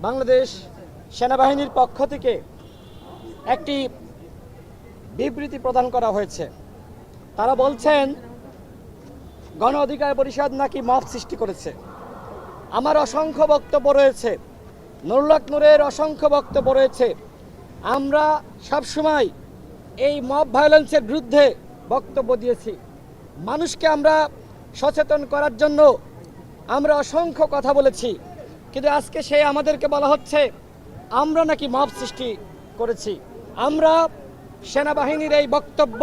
বাংলাদেশ সেনাবাহিনীর পক্ষ থেকে একটি বিবৃতি প্রদান করা হয়েছে। তারা বলছেন গণ অধিকার পরিষদ নাকি মব সৃষ্টি করেছে। আমার অসংখ্য বক্তব্য রয়েছে, নুরুল হক নূরের অসংখ্য বক্তব্য রয়েছে। আমরা সবসময় এই মব ভায়োলেন্সের বিরুদ্ধে বক্তব্য দিয়েছি। মানুষকে আমরা সচেতন করার জন্য আমরা অসংখ্য কথা বলেছি, কিন্তু আজকে আমাদেরকে বলা হচ্ছে আমরা নাকি মব সৃষ্টি করেছি। আমরা সেনাবাহিনীর এই বক্তব্য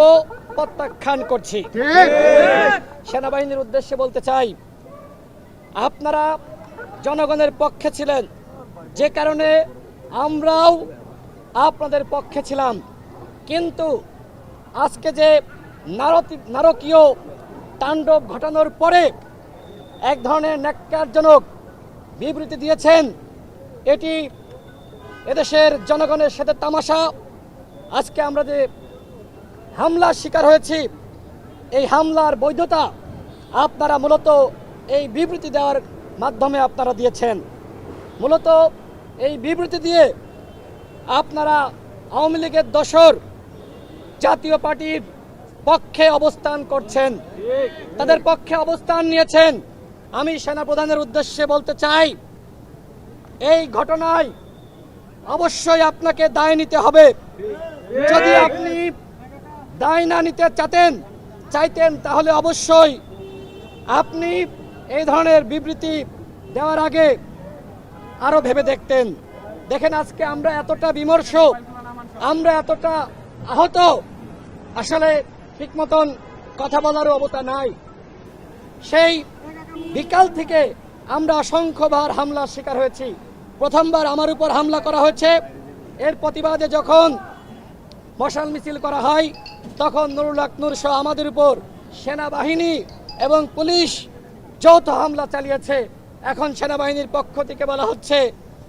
প্রত্যাখ্যান করছি। সেনাবাহিনীর উদ্দেশ্যে বলতে চাই, আপনারা জনগণের পক্ষে ছিলেন, যে কারণে আমরাও আপনাদের পক্ষে ছিলাম। কিন্তু আজকে যে নারকীয় তাণ্ডব ঘটানোর পরে এক ধরনের ন্যাক্কারজনক বিবৃতি দিয়েছেন, এটি এদেশের জনগণের সাথে তামাশা। আজকে আমরা যে হামলার শিকার হয়েছি, এই হামলার বৈধতা আপনারা মূলত এই বিবৃতি দেওয়ার মাধ্যমে আপনারা দিয়েছেন। মূলত এই বিবৃতি দিয়ে আপনারা আওয়ামী লীগের দোসর জাতীয় পার্টির পক্ষে অবস্থান করছেন, তাদের পক্ষে অবস্থান নিয়েছেন। আমি সেনাপ্রধানের উদ্দেশ্যে বলতে চাই, এই ঘটনায় অবশ্যই আপনাকে দায় নিতে হবে। যদি আপনি দায় না নিতে চাইতেন তাহলে অবশ্যই আপনি এই ধরনের বিবৃতি দেওয়ার আগে আরো ভেবে দেখতেন। দেখেন, আজকে আমরা এতটা বিমর্ষ, আমরা এতটা আহত, আসলে ঠিক মতন কথা বলারও অবস্থা নাই। সেই বিকাল থেকে আমরা অসংখ্যবার হামলার শিকার হয়েছি। প্রথমবার আমার উপর হামলা করা হয়েছে, এর প্রতিবাদে যখন মশাল মিছিল করা হয় তখন নুরুল হক নূর সহ আমাদের উপর সেনাবাহিনী এবং পুলিশ যৌথ হামলা চালিয়েছে। এখন সেনাবাহিনীর পক্ষ থেকে বলা হচ্ছে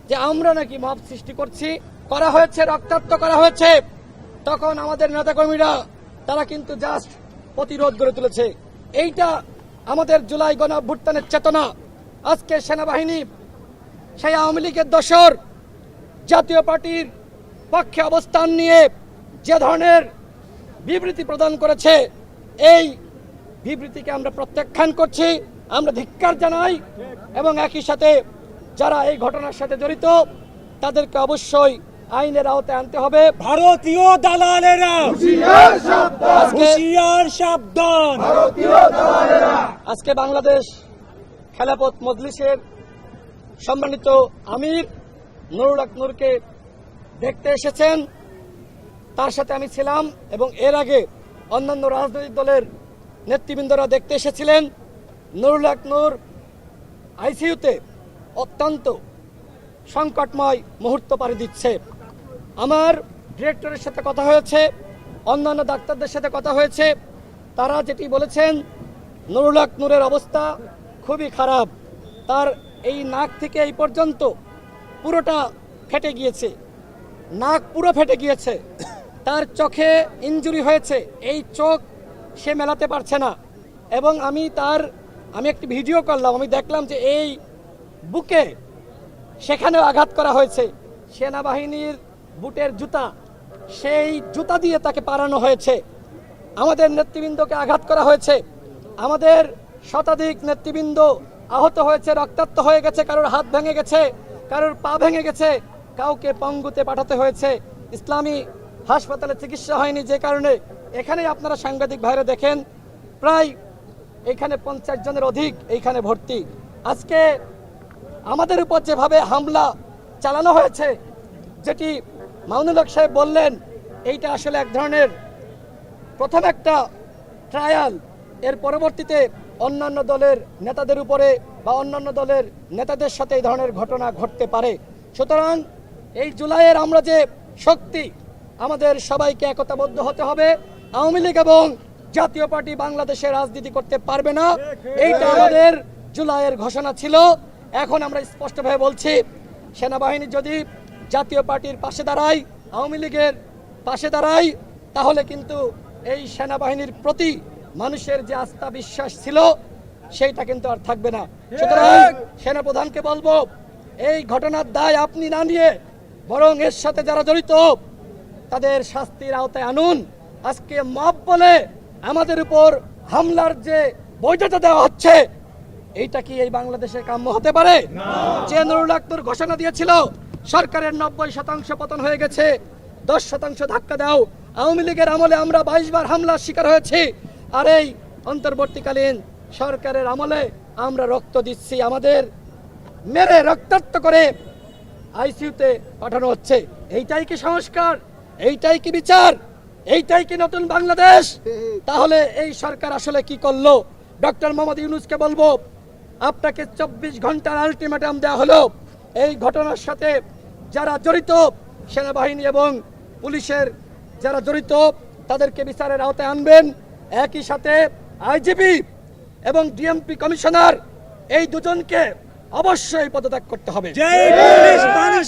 যে আমরা নাকি মব সৃষ্টি করা হয়েছে, রক্তাক্ত করা হয়েছে। তখন আমাদের নেতাকর্মীরা তারা কিন্তু জাস্ট প্রতিরোধ গড়ে তুলেছে। এইটা আমাদের জুলাই গণ অভ্যুত্থানের চেতনা। আজকে সেনাবাহিনী সেই আওয়ামী লীগের দোসর জাতীয় পার্টির পক্ষে অবস্থান নিয়ে যে ধরনের বিবৃতি প্রদান করেছে, এই বিবৃতিকে আমরা প্রত্যাখ্যান করছি, আমরা ধিক্কার জানাই। এবং একই সাথে যারা এই ঘটনার সাথে জড়িত তাদেরকে অবশ্যই আইনের আওতায় আনতে হবে। ভারতীয় দালালেরা সাবধান। আজকে বাংলাদেশ খেলাফত মজলিসের সম্মানিত আমির নুরুল হক নূরকে দেখতে এসেছেন, তার সাথে আমি ছিলাম এবং এর আগে অন্যান্য রাজনৈতিক দলের নেতৃবৃন্দরা দেখতে এসেছিলেন। নুরুল হক নূর আইসিইউতে অত্যন্ত সংকটময় মুহূর্ত পাড়ি দিচ্ছে। আমার ডিরেক্টরের সাথে কথা হয়েছে, অন্যান্য ডাক্তারদের সাথে কথা হয়েছে, তারা যেটি বলেছেন নুরুল হক নূরের অবস্থা খুবই খারাপ। তার এই নাক থেকে এই পর্যন্ত পুরোটা ফেটে গিয়েছে, নাক পুরো ফেটে গিয়েছে। তার চোখে ইনজুরি হয়েছে, এই চোখ সে মেলাতে পারছে না। এবং আমি একটি ভিডিও করলাম, আমি দেখলাম যে এই বুকে সেখানেও আঘাত করা হয়েছে। সেনাবাহিনীর বুটের জুতা, সেই জুতা দিয়ে তাকে পারানো হয়েছে। আমাদের নেতৃবৃন্দকে আঘাত করা হয়েছে, আমাদের শতাধিক নেতৃবৃন্দ আহত হয়েছে, রক্তাক্ত হয়ে গেছে, কারোর হাত ভেঙে গেছে, কারোর পা ভেঙে গেছে, কাউকে পঙ্গুতে পাঠাতে হয়েছে। ইসলামী হাসপাতালে চিকিৎসা হয়নি, যে কারণে এখানে আপনারা সাংবাদিক ভাইরা দেখেন প্রায় এখানে 50 জনের অধিক এইখানে ভর্তি। আজকে আমাদের উপর যেভাবে হামলা চালানো হয়েছে, যেটি মামুনুল হক সাহেব বললেন, এইটা আসলে এক ধরনের প্রথম একটা ট্রায়াল। এর পরবর্তীতে অন্যান্য দলের নেতাদের উপরে বা অন্যান্য দলের নেতাদের সাথে এই ধরনের ঘটনা ঘটতে পারে। সুতরাং এই জুলাইয়ের আমরা যে শক্তি, আমাদের সবাইকে একতাবদ্ধ হতে হবে। আওয়ামী লীগ এবং জাতীয় পার্টি বাংলাদেশে রাজনীতি করতে পারবে না, এইটা আমাদের জুলাইয়ের ঘোষণা ছিল। এখন আমরা স্পষ্টভাবে বলছি, সেনাবাহিনী যদি জাতীয় পার্টির পাশে দাঁড়ায়, আওয়ামী লীগের পাশে দাঁড়ায়, তাহলে কিন্তু এই সেনাবাহিনীর প্রতি মানুষের যে আস্থা বিশ্বাস ছিল সেইটা কিন্তু আর থাকবে না। সুতরাং সেনাপ্রধানকে বলবো, এই ঘটনার দায় আপনি না নিয়ে বরং এর সাথে যারা জড়িত তাদের শাস্তির আওতায় আনুন। আজকে মব বলে আমাদের উপর হামলার যে বৈধতা দেওয়া হচ্ছে, এইটা কি এই বাংলাদেশে কাম্য হতে পারে? যে নুরুল আকবর ঘোষণা দিয়েছিল সরকারের 90% পতন হয়ে গেছে, 10% ধাক্কা দাও। আওয়ামী লীগের আমলে আমরা 22 বার হামলার শিকার হয়েছি, আর এই অন্তর্বর্তীকালীন সরকারের আমলে আমরা রক্ত দিচ্ছি, আমাদের মেরে রক্তাক্ত করে আইসিইউতে পাঠানো হচ্ছে। এইটাই কি সংস্কার? এইটাই কি বিচার? এইটাই কি নতুন বাংলাদেশ? তাহলে এই সরকার আসলে কি করলো? ডক্টর মোহাম্মদ ইউনূসকে বলবো, আপনাকে 24 ঘন্টার আলটিমেটাম দেওয়া হলো। এই ঘটনার সাথে যারা জড়িত সেনাবাহিনী এবং পুলিশের যারা জড়িত তাদেরকে বিচারের আওতায় আনবেন। একই সাথে আইজিপি এবং ডিএমপি কমিশনার এই দুজনকে অবশ্যই পদত্যাগ করতে হবে। জয় পুলিশ বাণী